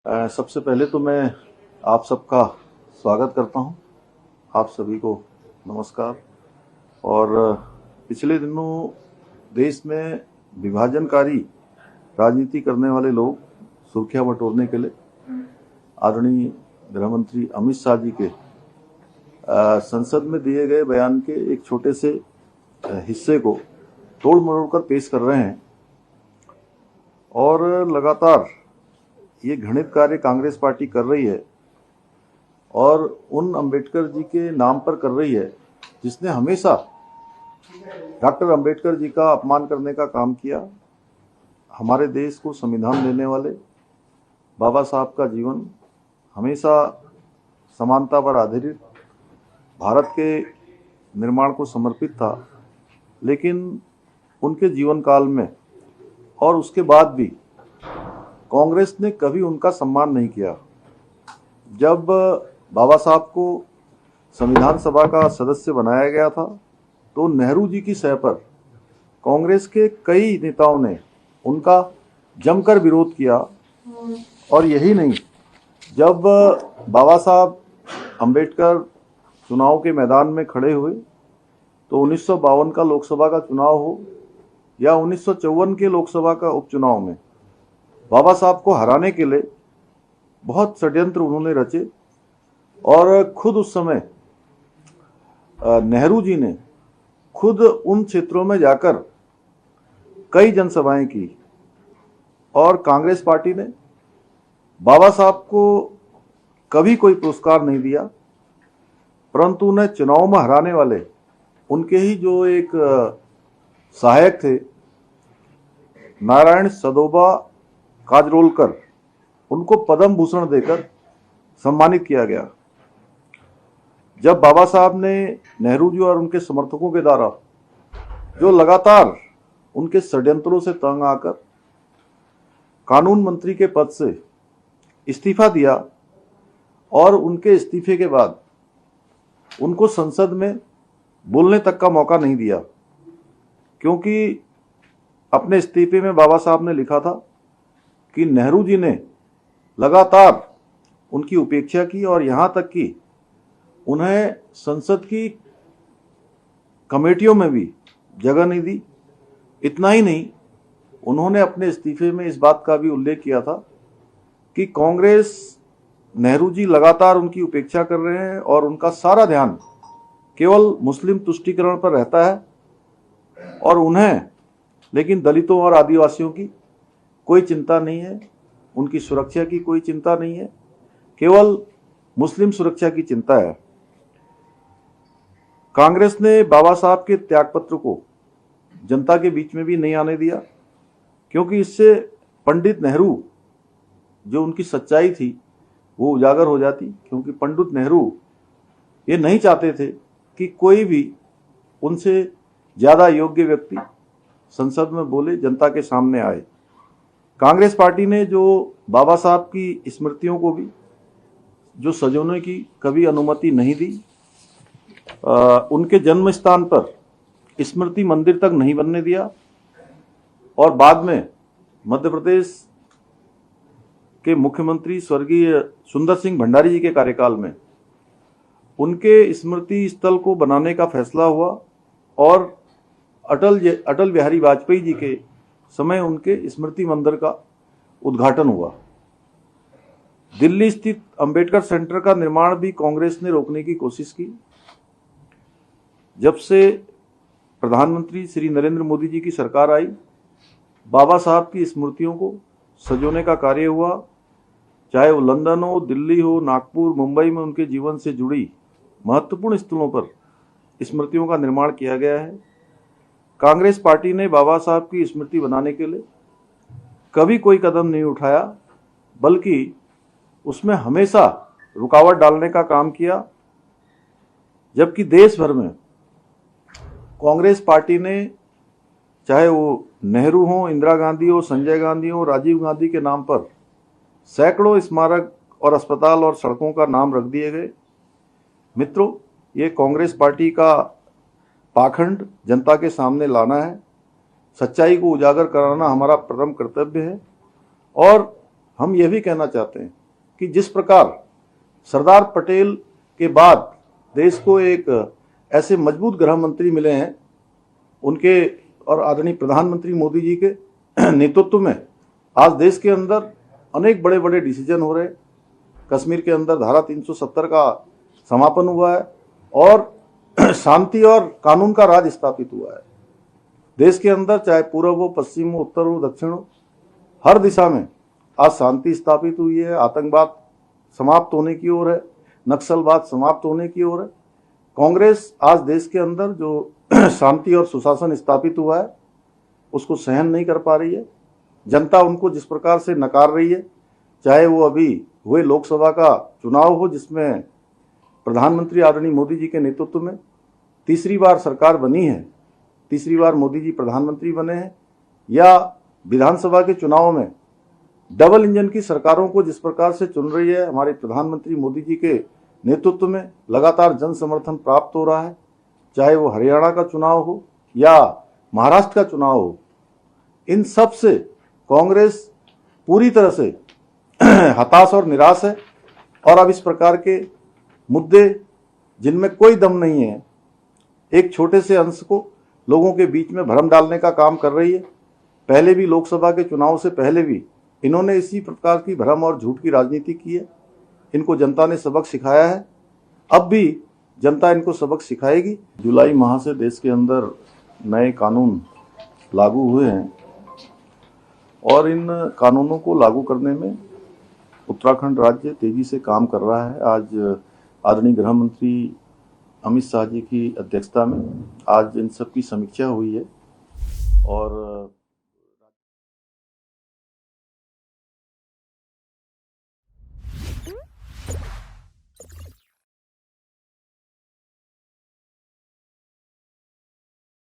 सबसे पहले तो मैं आप सबका स्वागत करता हूं। आप सभी को नमस्कार। और पिछले दिनों देश में विभाजनकारी राजनीति करने वाले लोग सुर्खियां बटोरने के लिए आदरणीय गृह मंत्री अमित शाह जी के संसद में दिए गए बयान के एक छोटे से हिस्से को तोड़ मरोड़ कर पेश कर रहे हैं। और लगातार ये घृणित कार्य कांग्रेस पार्टी कर रही है और उन अंबेडकर जी के नाम पर कर रही है जिसने हमेशा डॉक्टर अंबेडकर जी का अपमान करने का काम किया। हमारे देश को संविधान देने वाले बाबा साहब का जीवन हमेशा समानता पर आधारित भारत के निर्माण को समर्पित था, लेकिन उनके जीवन काल में और उसके बाद भी कांग्रेस ने कभी उनका सम्मान नहीं किया। जब बाबा साहब को संविधान सभा का सदस्य बनाया गया था तो नेहरू जी की सह पर कांग्रेस के कई नेताओं ने उनका जमकर विरोध किया। और यही नहीं, जब बाबा साहब अंबेडकर चुनाव के मैदान में खड़े हुए तो 1952 का लोकसभा का चुनाव हो या 1954 के लोकसभा का उपचुनाव में बाबा साहब को हराने के लिए बहुत षड्यंत्र उन्होंने रचे। और खुद उस समय नेहरू जी ने खुद उन क्षेत्रों में जाकर कई जनसभाएं की और कांग्रेस पार्टी ने बाबा साहब को कभी कोई पुरस्कार नहीं दिया, परंतु उन्हें चुनाव में हराने वाले उनके ही जो एक सहायक थे नारायण सदोबा काजरोलकर, उनको पद्म भूषण देकर सम्मानित किया गया। जब बाबा साहब ने नेहरू जी और उनके समर्थकों के द्वारा जो लगातार उनके षड्यंत्रों से तंग आकर कानून मंत्री के पद से इस्तीफा दिया और उनके इस्तीफे के बाद उनको संसद में बोलने तक का मौका नहीं दिया, क्योंकि अपने इस्तीफे में बाबा साहब ने लिखा था कि नेहरू जी ने लगातार उनकी उपेक्षा की और यहां तक कि उन्हें संसद की कमेटियों में भी जगह नहीं दी। इतना ही नहीं, उन्होंने अपने इस्तीफे में इस बात का भी उल्लेख किया था कि कांग्रेस नेहरू जी लगातार उनकी उपेक्षा कर रहे हैं और उनका सारा ध्यान केवल मुस्लिम तुष्टीकरण पर रहता है और उन्हें लेकिन दलितों और आदिवासियों की कोई चिंता नहीं है, उनकी सुरक्षा की कोई चिंता नहीं है, केवल मुस्लिम सुरक्षा की चिंता है। कांग्रेस ने बाबा साहब के त्यागपत्र को जनता के बीच में भी नहीं आने दिया, क्योंकि इससे पंडित नेहरू जो उनकी सच्चाई थी वो उजागर हो जाती। क्योंकि पंडित नेहरू ये नहीं चाहते थे कि कोई भी उनसे ज्यादा योग्य व्यक्ति संसद में बोले, जनता के सामने आए। कांग्रेस पार्टी ने जो बाबा साहब की स्मृतियों को भी जो सजोने की कभी अनुमति नहीं दी, उनके जन्म स्थान पर स्मृति मंदिर तक नहीं बनने दिया। और बाद में मध्य प्रदेश के मुख्यमंत्री स्वर्गीय सुंदर सिंह भंडारी जी के कार्यकाल में उनके स्मृति स्थल को बनाने का फैसला हुआ और अटल बिहारी वाजपेयी जी के समय उनके स्मृति मंदिर का उद्घाटन हुआ। दिल्ली स्थित अंबेडकर सेंटर का निर्माण भी कांग्रेस ने रोकने की कोशिश की। जब से प्रधानमंत्री श्री नरेंद्र मोदी जी की सरकार आई, बाबा साहब की स्मृतियों को सजोने का कार्य हुआ। चाहे वो लंदन हो, दिल्ली हो, नागपुर, मुंबई में उनके जीवन से जुड़ी महत्वपूर्ण स्थलों पर स्मृतियों का निर्माण किया गया है। कांग्रेस पार्टी ने बाबा साहब की स्मृति बनाने के लिए कभी कोई कदम नहीं उठाया, बल्कि उसमें हमेशा रुकावट डालने का काम किया। जबकि देश भर में कांग्रेस पार्टी ने, चाहे वो नेहरू हो, इंदिरा गांधी हो, संजय गांधी हो, राजीव गांधी के नाम पर सैकड़ों स्मारक और अस्पताल और सड़कों का नाम रख दिए गए। मित्रों, ये कांग्रेस पार्टी का पाखंड जनता के सामने लाना है। सच्चाई को उजागर कराना हमारा प्रथम कर्तव्य है और हम यह भी कहना चाहते हैं कि जिस प्रकार सरदार पटेल के बाद देश को एक ऐसे मजबूत गृह मंत्री मिले हैं, उनके और आदरणीय प्रधानमंत्री मोदी जी के नेतृत्व में आज देश के अंदर अनेक बड़े बड़े डिसीजन हो रहे हैं। कश्मीर के अंदर धारा 370 का समापन हुआ है और शांति और कानून का राज स्थापित हुआ है। देश के अंदर चाहे पूर्व हो, पश्चिम हो, उत्तर हो, दक्षिण हो, हर दिशा में आज शांति स्थापित हुई है। आतंकवाद समाप्त होने की ओर है, नक्सलवाद समाप्त होने की ओर है। कांग्रेस आज देश के अंदर जो शांति और सुशासन स्थापित हुआ है उसको सहन नहीं कर पा रही है। जनता उनको जिस प्रकार से नकार रही है, चाहे वो अभी हुए लोकसभा का चुनाव हो जिसमें प्रधानमंत्री आदरणीय मोदी जी के नेतृत्व में तीसरी बार सरकार बनी है, तीसरी बार मोदी जी प्रधानमंत्री बने हैं, या विधानसभा के चुनाव में डबल इंजन की सरकारों को जिस प्रकार से चुन रही है हमारे प्रधानमंत्री मोदी जी के नेतृत्व में, लगातार जन समर्थन प्राप्त हो रहा है। चाहे वो हरियाणा का चुनाव हो या महाराष्ट्र का चुनाव हो, इन सब से कांग्रेस पूरी तरह से हताश और निराश है। और अब इस प्रकार के मुद्दे जिनमें कोई दम नहीं है, एक छोटे से अंश को लोगों के बीच में भ्रम डालने का काम कर रही है। पहले भी लोकसभा के चुनाव से पहले भी इन्होंने इसी प्रकार की भ्रम और झूठ की राजनीति की है। इनको जनता ने सबक सिखाया है, अब भी जनता इनको सबक सिखाएगी। जुलाई माह से देश के अंदर नए कानून लागू हुए हैं और इन कानूनों को लागू करने में उत्तराखंड राज्य तेजी से काम कर रहा है। आज आदरणीय गृह मंत्री अमित शाह जी की अध्यक्षता में आज इन सब की समीक्षा हुई है और